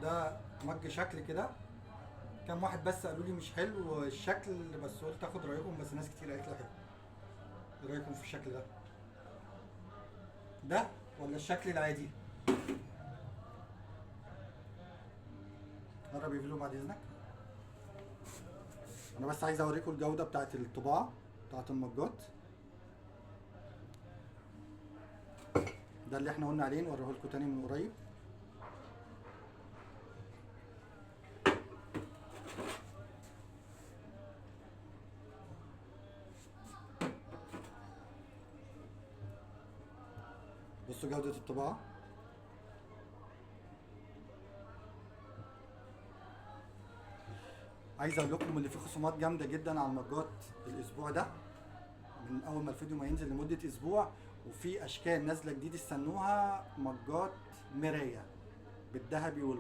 ده مج شكل كده. كام واحد بس قالوا لي مش حلو الشكل، بس قلت اخد رايكم، بس ناس كتير قالت لي حلو. ايه رايكم في الشكل ده؟ ده ولا الشكل العادي؟ قرب يفيلو بعد اذنك. انا بس عايز اوريكم الجوده بتاعت الطباعه بتاعت المجات. ده اللي احنا قلنا عليه، نوريه لكم تاني من قريب. بصوا جوده الطباعه. عايز اقول لكم اللي فيه خصومات جامده جدا على المجات الاسبوع ده، من اول ما الفيديو ما ينزل لمده اسبوع. وفي اشكال نازله جديد استنوها، مجات مرايه بالذهبي